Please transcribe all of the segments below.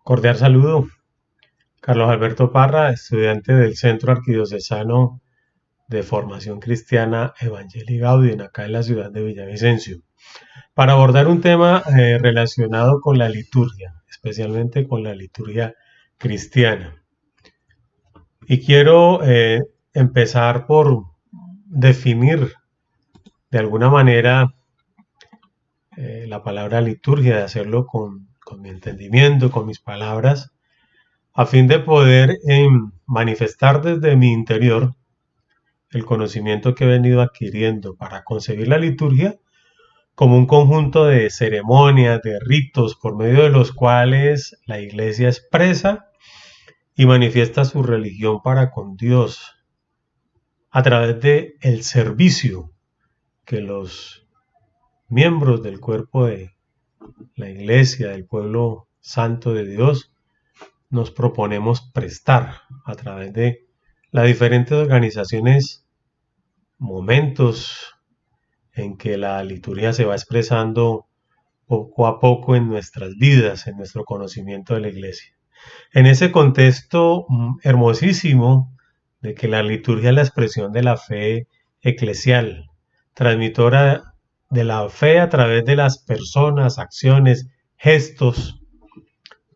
Cordial saludo. Carlos Alberto Parra, estudiante del Centro Arquidiocesano de Formación Cristiana Evangelii Gaudium, acá en la ciudad de Villavicencio, para abordar un tema relacionado con la liturgia, especialmente con la liturgia cristiana. Y quiero empezar por definir de alguna manera la palabra liturgia, de hacerlo con mi entendimiento, con mis palabras, a fin de poder manifestar desde mi interior el conocimiento que he venido adquiriendo para concebir la liturgia como un conjunto de ceremonias, de ritos, por medio de los cuales la Iglesia expresa y manifiesta su religión para con Dios a través de el servicio que los miembros del cuerpo de la Iglesia, del pueblo santo de Dios, nos proponemos prestar a través de las diferentes organizaciones, momentos en que la liturgia se va expresando poco a poco en nuestras vidas, en nuestro conocimiento de la Iglesia. En ese contexto hermosísimo de que la liturgia es la expresión de la fe eclesial, transmitora de la fe a través de las personas, acciones, gestos,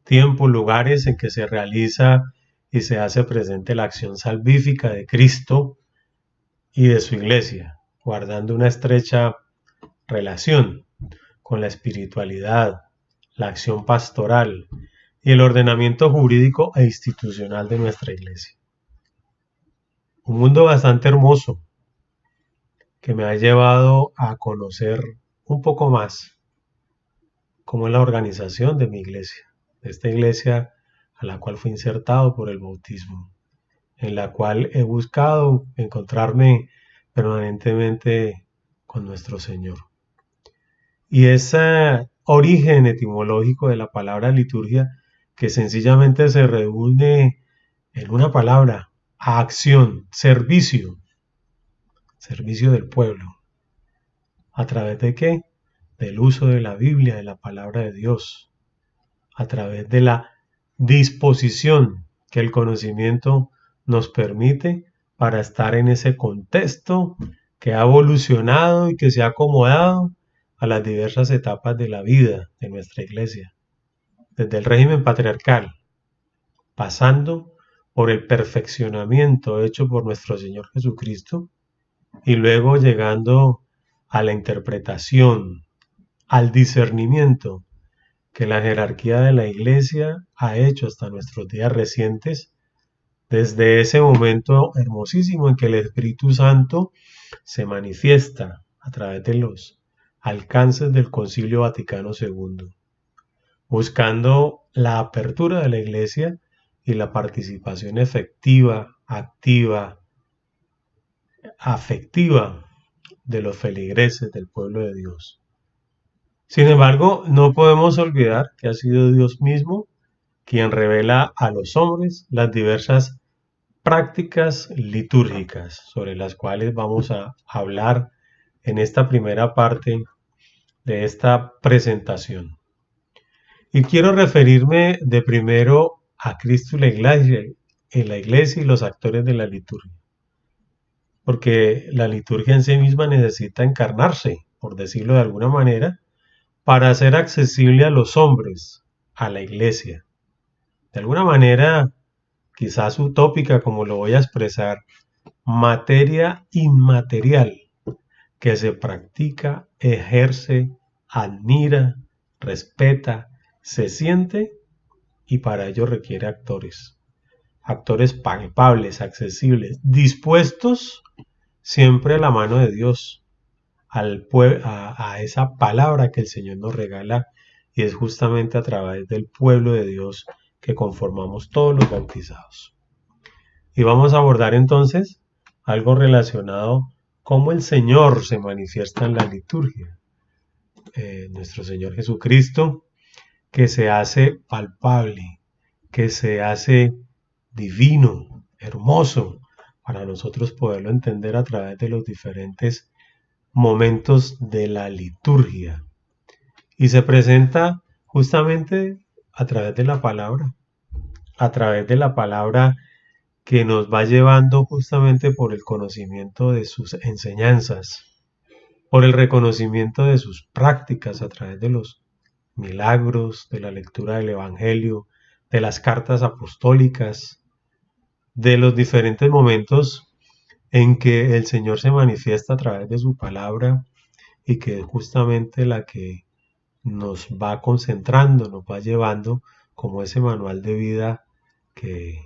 tiempos, lugares en que se realiza y se hace presente la acción salvífica de Cristo y de su Iglesia, guardando una estrecha relación con la espiritualidad, la acción pastoral y el ordenamiento jurídico e institucional de nuestra Iglesia. Un mundo bastante hermoso que me ha llevado a conocer un poco más cómo es la organización de mi Iglesia, de esta Iglesia a la cual fui insertado por el bautismo, en la cual he buscado encontrarme permanentemente con nuestro Señor. Y ese origen etimológico de la palabra liturgia, que sencillamente se reúne en una palabra: acción, servicio, servicio del pueblo. ¿A través de qué? Del uso de la Biblia, de la palabra de Dios, a través de la disposición que el conocimiento nos permite para estar en ese contexto que ha evolucionado y que se ha acomodado a las diversas etapas de la vida de nuestra Iglesia, desde el régimen patriarcal, pasando por el perfeccionamiento hecho por nuestro Señor Jesucristo y luego llegando a la interpretación, al discernimiento que la jerarquía de la Iglesia ha hecho hasta nuestros días recientes, desde ese momento hermosísimo en que el Espíritu Santo se manifiesta a través de los alcances del Concilio Vaticano II, buscando la apertura de la Iglesia y la participación efectiva, activa, afectiva de los feligreses del pueblo de Dios. Sin embargo, no podemos olvidar que ha sido Dios mismo quien revela a los hombres las diversas prácticas litúrgicas sobre las cuales vamos a hablar en esta primera parte de esta presentación. Y quiero referirme de primero a Cristo y la iglesia y los actores de la liturgia, porque la liturgia en sí misma necesita encarnarse, por decirlo de alguna manera, para ser accesible a los hombres, a la iglesia. De alguna manera, quizás utópica, como lo voy a expresar, materia inmaterial que se practica, ejerce, admira, respeta, se siente y para ello requiere actores. Actores palpables, accesibles, dispuestos siempre a la mano de Dios, a esa palabra que el Señor nos regala, y es justamente a través del pueblo de Dios que conformamos todos los bautizados. Y vamos a abordar entonces algo relacionado cómo el Señor se manifiesta en la liturgia. Nuestro Señor Jesucristo, que se hace palpable, que se hace divino, hermoso, para nosotros poderlo entender a través de los diferentes momentos de la liturgia. Y se presenta justamente A través de la palabra, a través de la palabra que nos va llevando justamente por el conocimiento de sus enseñanzas, por el reconocimiento de sus prácticas a través de los milagros, de la lectura del Evangelio, de las cartas apostólicas, de los diferentes momentos en que el Señor se manifiesta a través de su palabra y que es justamente la que nos va concentrando, nos va llevando como ese manual de vida que,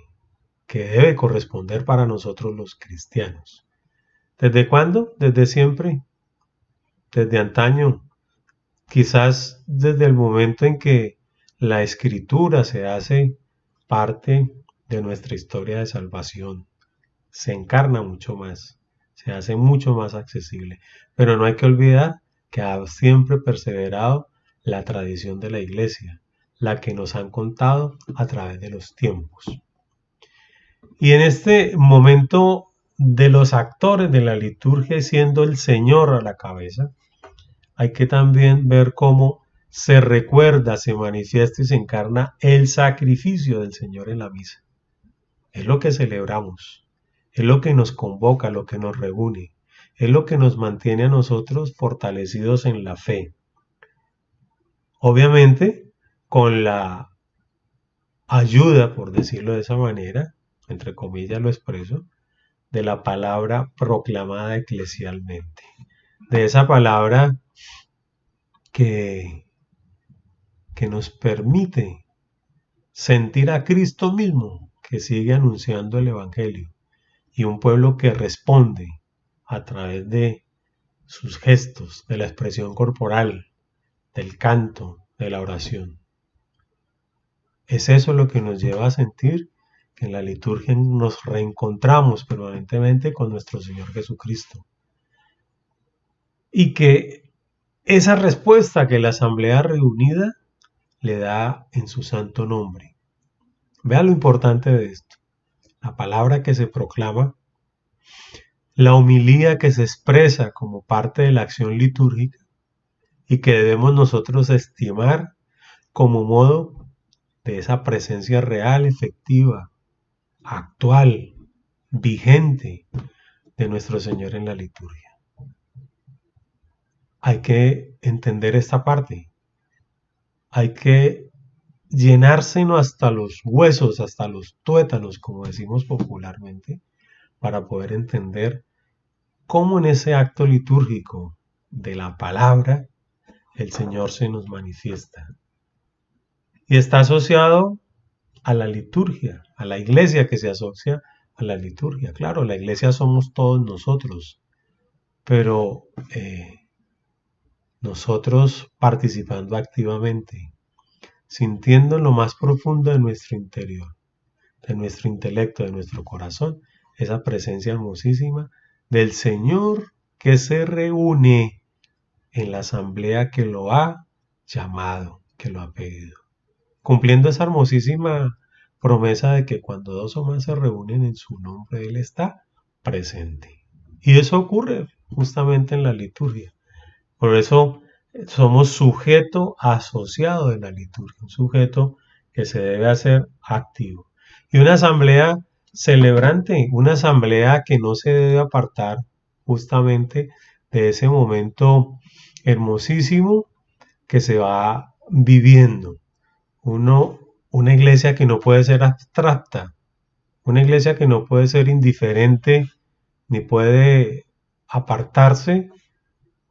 que debe corresponder para nosotros los cristianos. ¿Desde cuándo? Desde siempre, desde antaño, quizás desde el momento en que la escritura se hace parte de nuestra historia de salvación, se encarna mucho más, se hace mucho más accesible. Pero no hay que olvidar que ha siempre perseverado la tradición de la iglesia, la que nos han contado a través de los tiempos. Y en este momento de los actores de la liturgia, siendo el Señor a la cabeza, hay que también ver cómo se recuerda, se manifiesta y se encarna el sacrificio del Señor en la misa. Es lo que celebramos, es lo que nos convoca, lo que nos reúne, es lo que nos mantiene a nosotros fortalecidos en la fe. Obviamente, con la ayuda, por decirlo de esa manera, entre comillas lo expreso, de la palabra proclamada eclesialmente, de esa palabra que nos permite sentir a Cristo mismo que sigue anunciando el Evangelio y un pueblo que responde a través de sus gestos, de la expresión corporal, del canto, de la oración. Es eso lo que nos lleva a sentir que en la liturgia nos reencontramos permanentemente con nuestro Señor Jesucristo. Y que esa respuesta que la asamblea reunida le da en su santo nombre. Vea lo importante de esto. La palabra que se proclama, la homilía que se expresa como parte de la acción litúrgica y que debemos nosotros estimar como modo de esa presencia real, efectiva, actual, vigente de nuestro Señor en la liturgia. Hay que entender esta parte. Hay que llenársenos hasta los huesos, hasta los tuétanos, como decimos popularmente, para poder entender cómo en ese acto litúrgico de la palabra el Señor se nos manifiesta. Y está asociado a la liturgia, a la iglesia que se asocia a la liturgia. Claro, la iglesia somos todos nosotros, pero nosotros participando activamente, sintiendo en lo más profundo de nuestro interior, de nuestro intelecto, de nuestro corazón, esa presencia hermosísima del Señor que se reúne en la asamblea que lo ha llamado, que lo ha pedido, cumpliendo esa hermosísima promesa de que cuando dos o más se reúnen en su nombre, Él está presente. Y eso ocurre justamente en la liturgia. Por eso somos sujeto asociado de la liturgia, un sujeto que se debe hacer activo. Y una asamblea celebrante, una asamblea que no se debe apartar justamente de ese momento hermosísimo que se va viviendo. Una iglesia que no puede ser abstracta, una iglesia que no puede ser indiferente ni puede apartarse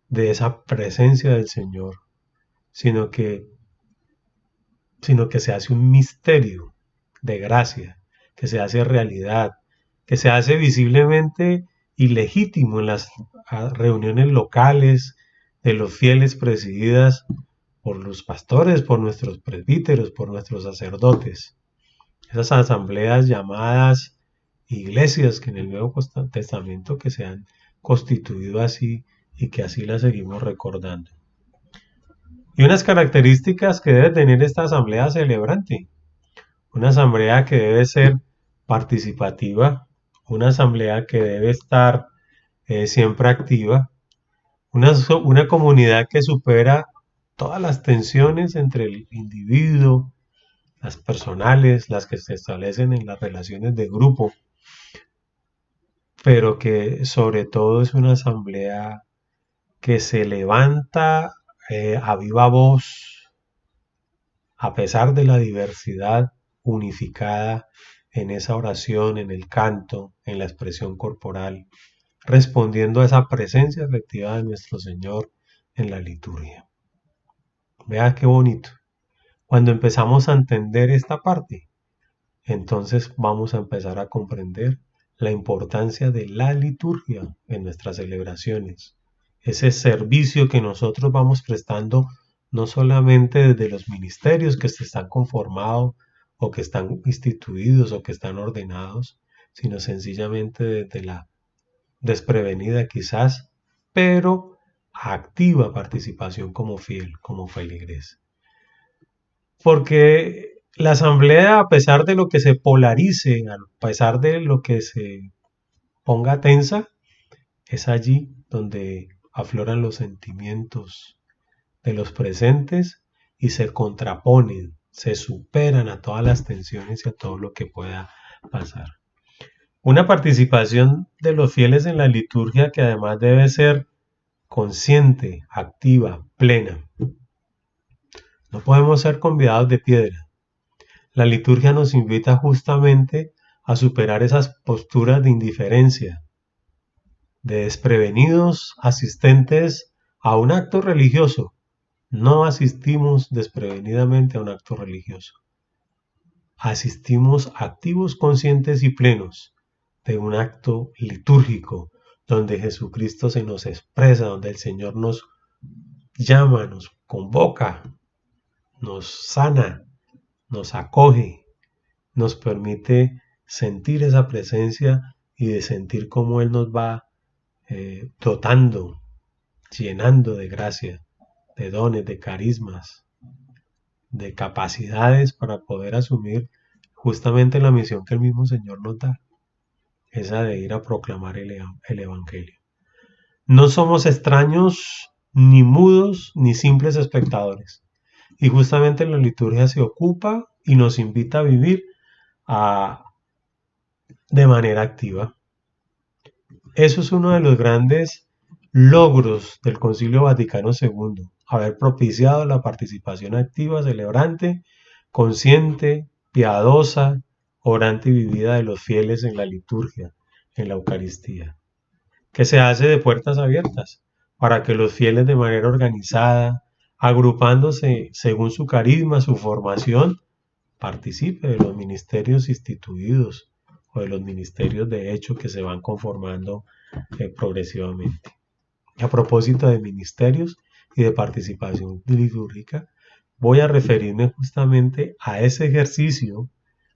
de esa presencia del Señor, sino que se hace un misterio de gracia, que se hace realidad, que se hace visiblemente y legítimo en las reuniones locales de los fieles presididas por los pastores, por nuestros presbíteros, por nuestros sacerdotes. Esas asambleas llamadas iglesias que en el Nuevo Testamento que se han constituido así y que así las seguimos recordando. Y unas características que debe tener esta asamblea celebrante. Una asamblea que debe ser participativa, una asamblea que debe estar siempre activa, una comunidad que supera todas las tensiones entre el individuo las personales, las que se establecen en las relaciones de grupo, pero que sobre todo es una asamblea que se levanta a viva voz, a pesar de la diversidad, unificada en esa oración, en el canto, en la expresión corporal, respondiendo a esa presencia efectiva de nuestro Señor en la liturgia. Vea qué bonito. Cuando empezamos a entender esta parte, entonces vamos a empezar a comprender la importancia de la liturgia en nuestras celebraciones. Ese servicio que nosotros vamos prestando no solamente desde los ministerios que se están conformados o que están instituidos o que están ordenados, sino sencillamente desde la desprevenida quizás, pero activa participación como fiel, como feligres. Porque la asamblea, a pesar de lo que se polarice, a pesar de lo que se ponga tensa, es allí donde afloran los sentimientos de los presentes y se contraponen, se superan a todas las tensiones y a todo lo que pueda pasar. Una participación de los fieles en la liturgia que además debe ser consciente, activa, plena. No podemos ser convidados de piedra. La liturgia nos invita justamente a superar esas posturas de indiferencia, de desprevenidos asistentes a un acto religioso. No asistimos desprevenidamente a un acto religioso. Asistimos activos, conscientes y plenos de un acto litúrgico donde Jesucristo se nos expresa, donde el Señor nos llama, nos convoca, nos sana, nos acoge, nos permite sentir esa presencia y de sentir cómo Él nos va dotando, llenando de gracia, de dones, de carismas, de capacidades para poder asumir justamente la misión que el mismo Señor nos da, esa de ir a proclamar el Evangelio. No somos extraños, ni mudos, ni simples espectadores. Y justamente la liturgia se ocupa y nos invita a vivir de manera activa. Eso es uno de los grandes logros del Concilio Vaticano II, haber propiciado la participación activa, celebrante, consciente, piadosa, orante y vivida de los fieles en la liturgia, en la Eucaristía, que se hace de puertas abiertas para que los fieles de manera organizada, agrupándose según su carisma, su formación, participe de los ministerios instituidos o de los ministerios de hecho que se van conformando progresivamente. Y a propósito de ministerios y de participación litúrgica, voy a referirme justamente a ese ejercicio,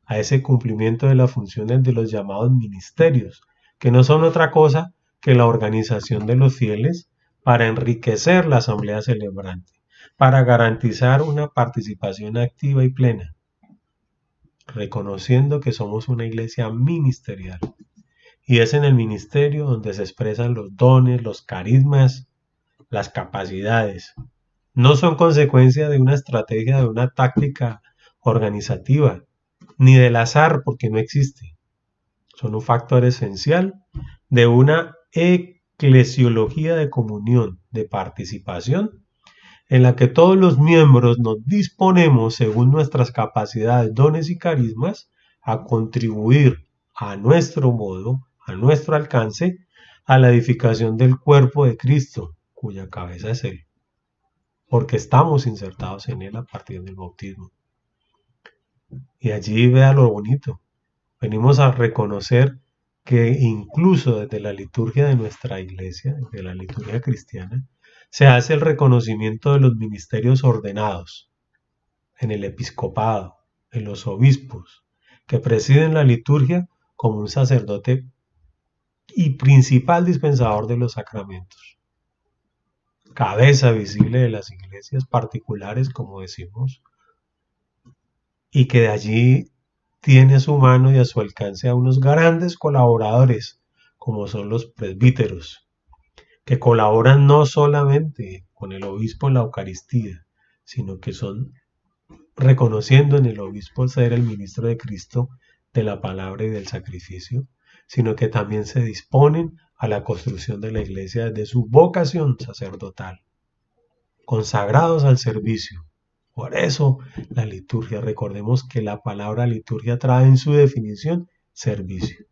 a ese cumplimiento de las funciones de los llamados ministerios, que no son otra cosa que la organización de los fieles para enriquecer la asamblea celebrante, para garantizar una participación activa y plena, reconociendo que somos una iglesia ministerial. Y es en el ministerio donde se expresan los dones, los carismas, las capacidades. No son consecuencia de una estrategia, de una táctica organizativa, ni del azar, porque no existe. Son un factor esencial de una eclesiología de comunión, de participación, en la que todos los miembros nos disponemos, según nuestras capacidades, dones y carismas, a contribuir a nuestro modo, a nuestro alcance, a la edificación del cuerpo de Cristo, cuya cabeza es Él, porque estamos insertados en Él a partir del bautismo. Y allí vea lo bonito. Venimos a reconocer que incluso desde la liturgia de nuestra iglesia, desde la liturgia cristiana, se hace el reconocimiento de los ministerios ordenados en el episcopado, en los obispos, que presiden la liturgia como un sacerdote y principal dispensador de los sacramentos, cabeza visible de las iglesias particulares, como decimos, y que de allí tiene a su mano y a su alcance a unos grandes colaboradores, como son los presbíteros, que colaboran no solamente con el obispo en la Eucaristía, sino que son reconociendo en el obispo ser el ministro de Cristo, de la palabra y del sacrificio, sino que también se disponen a la construcción de la iglesia desde su vocación sacerdotal, consagrados al servicio. Por eso la liturgia, recordemos que la palabra liturgia trae en su definición servicio.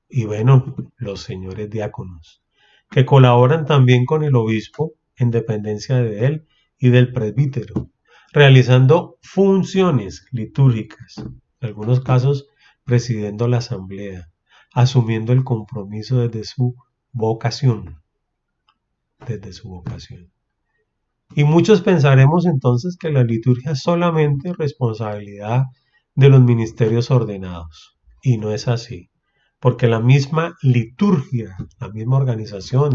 Y bueno, los señores diáconos, que colaboran también con el obispo en dependencia de él y del presbítero, realizando funciones litúrgicas, en algunos casos presidiendo la asamblea, asumiendo el compromiso desde su vocación, desde su vocación. Y muchos pensaremos entonces que la liturgia es solamente responsabilidad de los ministerios ordenados, y no es así, porque la misma liturgia, la misma organización,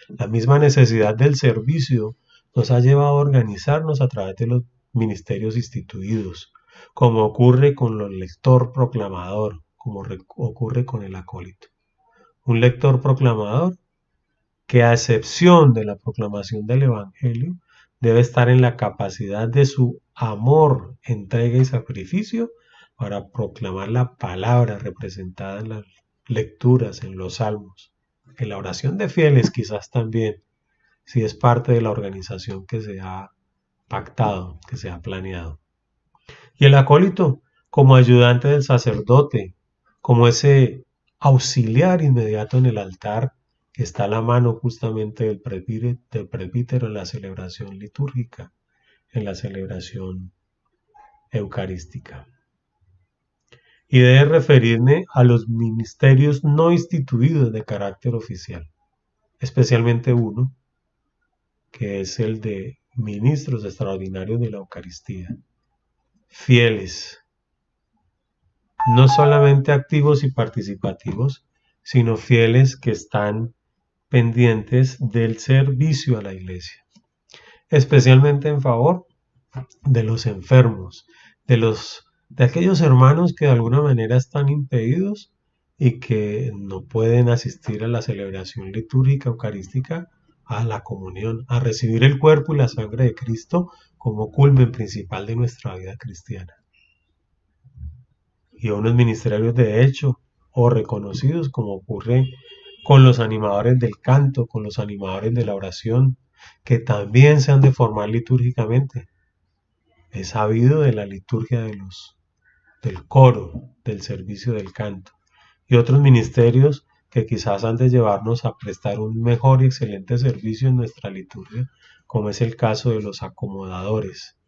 la misma necesidad del servicio nos ha llevado a organizarnos a través de los ministerios instituidos, como ocurre con el lector proclamador, como ocurre con el acólito. Un lector proclamador que a excepción de la proclamación del Evangelio, debe estar en la capacidad de su amor, entrega y sacrificio para proclamar la palabra representada en las lecturas, en los salmos, en la oración de fieles quizás también, si es parte de la organización que se ha pactado, que se ha planeado. Y el acólito, como ayudante del sacerdote, como ese auxiliar inmediato en el altar, que está a la mano justamente del presbítero en la celebración litúrgica, en la celebración eucarística. Y debe referirme a los ministerios no instituidos de carácter oficial, especialmente uno, que es el de ministros extraordinarios de la Eucaristía, fieles, no solamente activos y participativos, sino fieles que están pendientes del servicio a la iglesia, especialmente en favor de los enfermos, de aquellos hermanos que de alguna manera están impedidos y que no pueden asistir a la celebración litúrgica eucarística, a la comunión, a recibir el cuerpo y la sangre de Cristo como culmen principal de nuestra vida cristiana. Y a unos ministerios de hecho o reconocidos, como ocurre con los animadores del canto, con los animadores de la oración, que también se han de formar litúrgicamente. Es sabido de la liturgia del coro, del servicio del canto, y otros ministerios que quizás han de llevarnos a prestar un mejor y excelente servicio en nuestra liturgia, como es el caso de los acomodadores,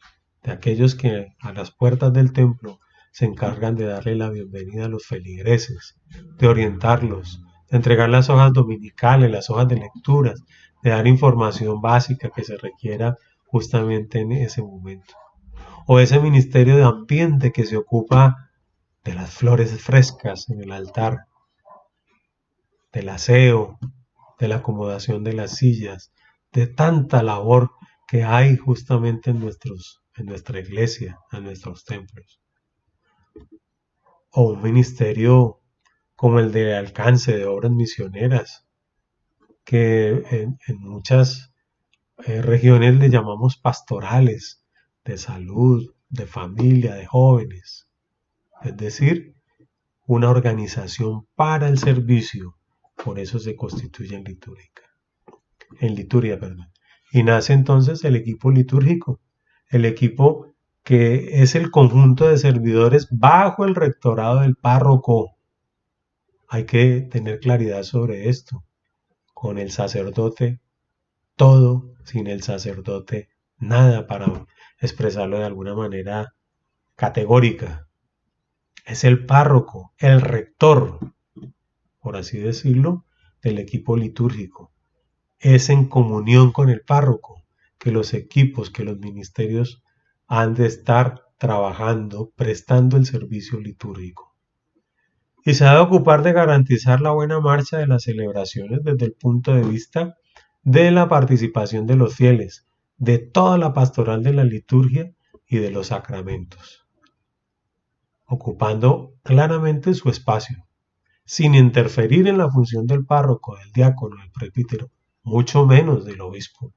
de aquellos que a las puertas del templo se encargan de darle la bienvenida a los feligreses, de orientarlos, de entregar las hojas dominicales, las hojas de lecturas, de dar información básica que se requiera justamente en ese momento. O ese ministerio de ambiente que se ocupa de las flores frescas en el altar, del aseo, de la acomodación de las sillas, de tanta labor que hay justamente en nuestra iglesia, en nuestros templos. O un ministerio como el de alcance de obras misioneras, que en muchas regiones le llamamos pastorales, de salud, de familia, de jóvenes. Es decir, una organización para el servicio, por eso se constituye en liturgia, y nace entonces el equipo litúrgico, el equipo que es el conjunto de servidores bajo el rectorado del párroco. Hay que tener claridad sobre esto. Con el sacerdote, todo; sin el sacerdote, nada, para expresarlo de alguna manera categórica. Es el párroco, el rector, por así decirlo, del equipo litúrgico. Es en comunión con el párroco que los equipos, que los ministerios han de estar trabajando, prestando el servicio litúrgico. Y se ha de ocupar de garantizar la buena marcha de las celebraciones desde el punto de vista de la participación de los fieles, de toda la pastoral de la liturgia y de los sacramentos, ocupando claramente su espacio, sin interferir en la función del párroco, del diácono, del presbítero, mucho menos del obispo.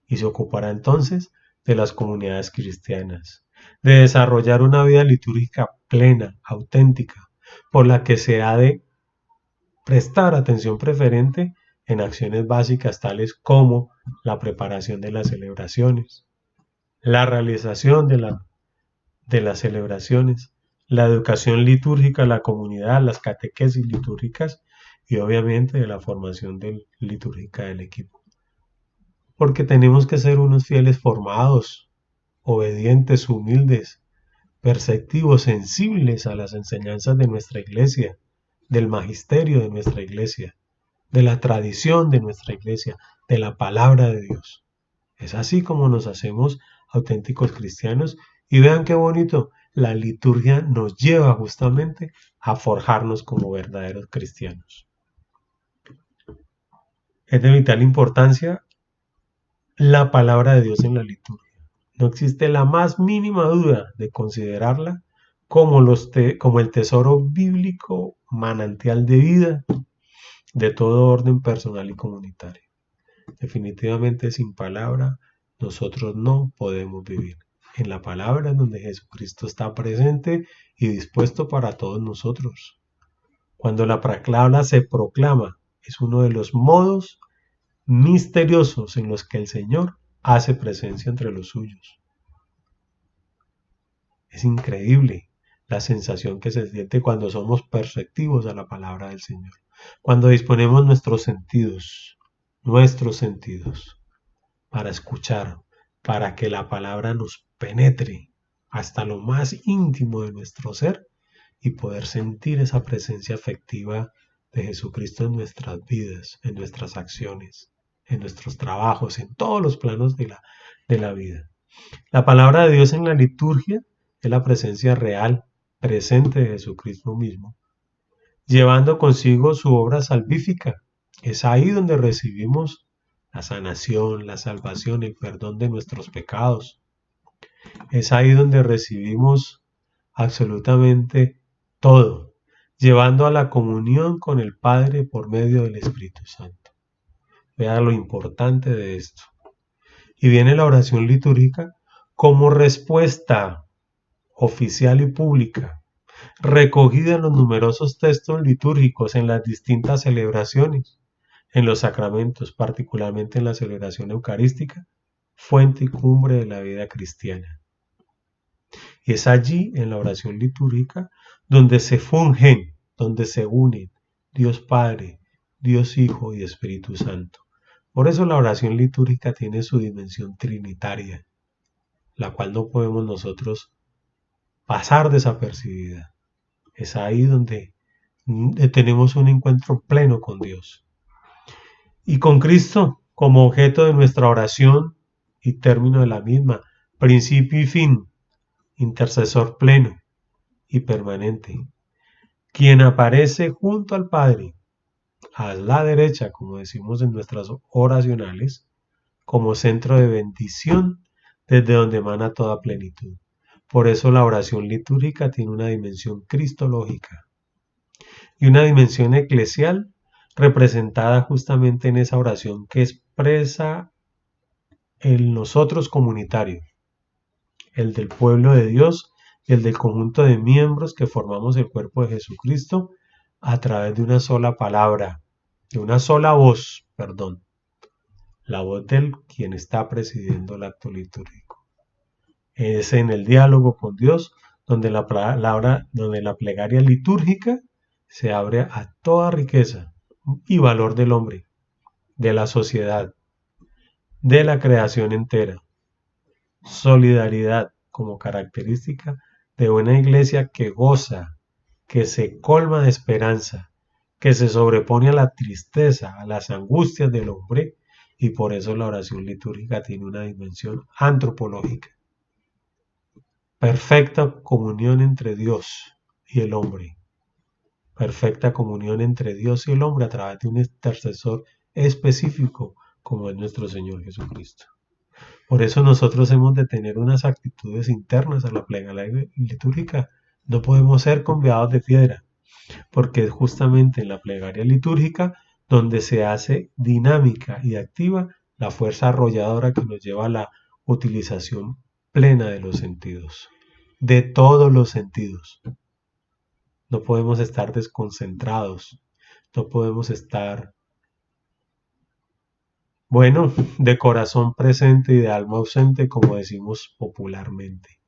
Y se ocupará entonces de las comunidades cristianas, de desarrollar una vida litúrgica plena, auténtica, por la que se ha de prestar atención preferente en acciones básicas tales como la preparación de las celebraciones, la realización de las celebraciones, la educación litúrgica a la comunidad, las catequesis litúrgicas y obviamente de la formación litúrgica del equipo. Porque tenemos que ser unos fieles formados, obedientes, humildes, perceptivos, sensibles a las enseñanzas de nuestra iglesia, del magisterio de nuestra iglesia, de la tradición de nuestra iglesia, de la palabra de Dios. Es así como nos hacemos auténticos cristianos y vean qué bonito, la liturgia nos lleva justamente a forjarnos como verdaderos cristianos. Es de vital importancia la palabra de Dios en la liturgia. No existe la más mínima duda de considerarla como el tesoro bíblico, manantial de vida de todo orden personal y comunitario. Definitivamente sin palabra nosotros no podemos vivir. En la palabra es donde Jesucristo está presente y dispuesto para todos nosotros. Cuando la palabra se proclama, es uno de los modos misteriosos en los que el Señor hace presencia entre los suyos. Es increíble la sensación que se siente cuando somos perceptivos a la palabra del Señor. Cuando disponemos nuestros sentidos para escuchar, para que la palabra nos penetre hasta lo más íntimo de nuestro ser y poder sentir esa presencia afectiva de Jesucristo en nuestras vidas, en nuestras acciones, en nuestros trabajos, en todos los planos de la vida. La palabra de Dios en la liturgia es la presencia real, presente de Jesucristo mismo, llevando consigo su obra salvífica. Es ahí donde recibimos la sanación, la salvación, el perdón de nuestros pecados. Es ahí donde recibimos absolutamente todo, llevando a la comunión con el Padre por medio del Espíritu Santo. Vea lo importante de esto. Y viene la oración litúrgica como respuesta oficial y pública, recogida en los numerosos textos litúrgicos en las distintas celebraciones, en los sacramentos, particularmente en la celebración eucarística, fuente y cumbre de la vida cristiana. Y es allí, en la oración litúrgica, donde se fungen, donde se unen Dios Padre, Dios Hijo y Espíritu Santo. Por eso la oración litúrgica tiene su dimensión trinitaria, la cual no podemos nosotros pasar desapercibida. Es ahí donde tenemos un encuentro pleno con Dios. Y con Cristo como objeto de nuestra oración y término de la misma, principio y fin, intercesor pleno y permanente, quien aparece junto al Padre, a la derecha, como decimos en nuestras oracionales, como centro de bendición desde donde emana toda plenitud. Por eso la oración litúrgica tiene una dimensión cristológica y una dimensión eclesial representada justamente en esa oración que expresa el nosotros comunitario, el del pueblo de Dios y el del conjunto de miembros que formamos el cuerpo de Jesucristo a través de una sola palabra, de una sola voz, la voz del quien está presidiendo el acto litúrgico. Es en el diálogo con Dios donde la plegaria litúrgica se abre a toda riqueza y valor del hombre, de la sociedad, de la creación entera. Solidaridad como característica de una iglesia que goza, que se colma de esperanza, que se sobrepone a la tristeza, a las angustias del hombre, y por eso la oración litúrgica tiene una dimensión antropológica. Perfecta comunión entre Dios y el hombre. Perfecta comunión entre Dios y el hombre a través de un intercesor específico como es nuestro Señor Jesucristo. Por eso nosotros hemos de tener unas actitudes internas a la plegaria litúrgica. No podemos ser convidados de piedra, porque es justamente en la plegaria litúrgica donde se hace dinámica y activa la fuerza arrolladora que nos lleva a la utilización plena de los sentidos, de todos los sentidos. No podemos estar desconcentrados, no podemos estar, bueno, de corazón presente y de alma ausente, como decimos popularmente,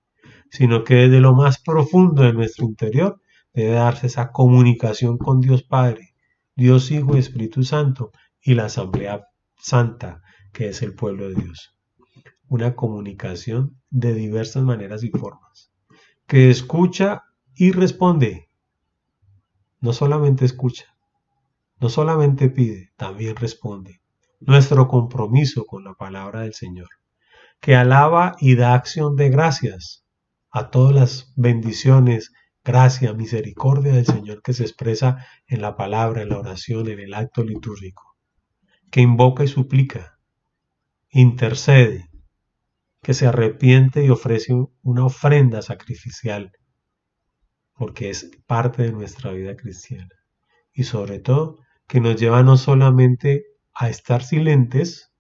sino que desde lo más profundo de nuestro interior debe darse esa comunicación con Dios Padre, Dios Hijo y Espíritu Santo y la Asamblea Santa, que es el pueblo de Dios. Una comunicación de diversas maneras y formas, que escucha y responde. No solamente escucha, no solamente pide, también responde. Nuestro compromiso con la palabra del Señor, que alaba y da acción de gracias a todas las bendiciones, gracia, misericordia del Señor que se expresa en la palabra, en la oración, en el acto litúrgico, que invoca y suplica, intercede, que se arrepiente y ofrece una ofrenda sacrificial, porque es parte de nuestra vida cristiana. Y sobre todo, que nos lleva no solamente a estar silentes,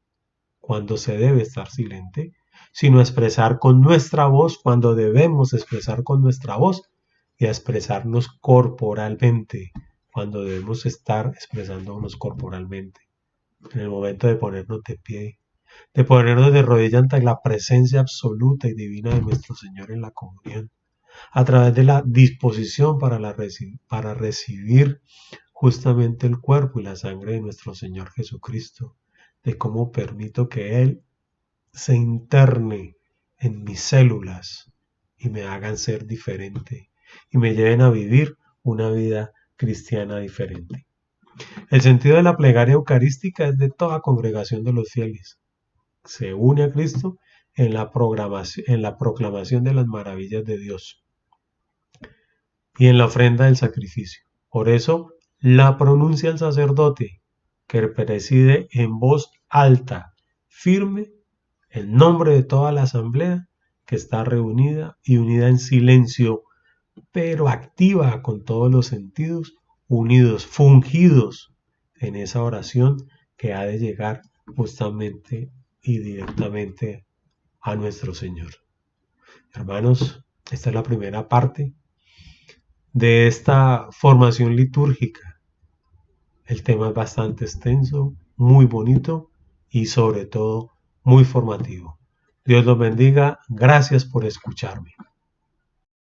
cuando se debe estar silente, sino a expresar con nuestra voz cuando debemos expresar con nuestra voz y a expresarnos corporalmente cuando debemos estar expresándonos corporalmente. En el momento de ponernos de pie, de ponernos de rodillas ante la presencia absoluta y divina de nuestro Señor en la comunión, a través de la disposición para recibir justamente el cuerpo y la sangre de nuestro Señor Jesucristo, de cómo permito que Él se interne en mis células y me hagan ser diferente y me lleven a vivir una vida cristiana diferente. El sentido de la plegaria eucarística es de toda congregación de los fieles. Se une a Cristo en la proclamación de las maravillas de Dios y en la ofrenda del sacrificio. Por eso la pronuncia el sacerdote, que preside en voz alta, firme, el nombre de toda la asamblea que está reunida y unida en silencio, pero activa con todos los sentidos, unidos, fungidos en esa oración que ha de llegar justamente y directamente a nuestro Señor. Hermanos, esta es la primera parte de esta formación litúrgica. El tema es bastante extenso, muy bonito y sobre todo muy formativo. Dios los bendiga. Gracias por escucharme.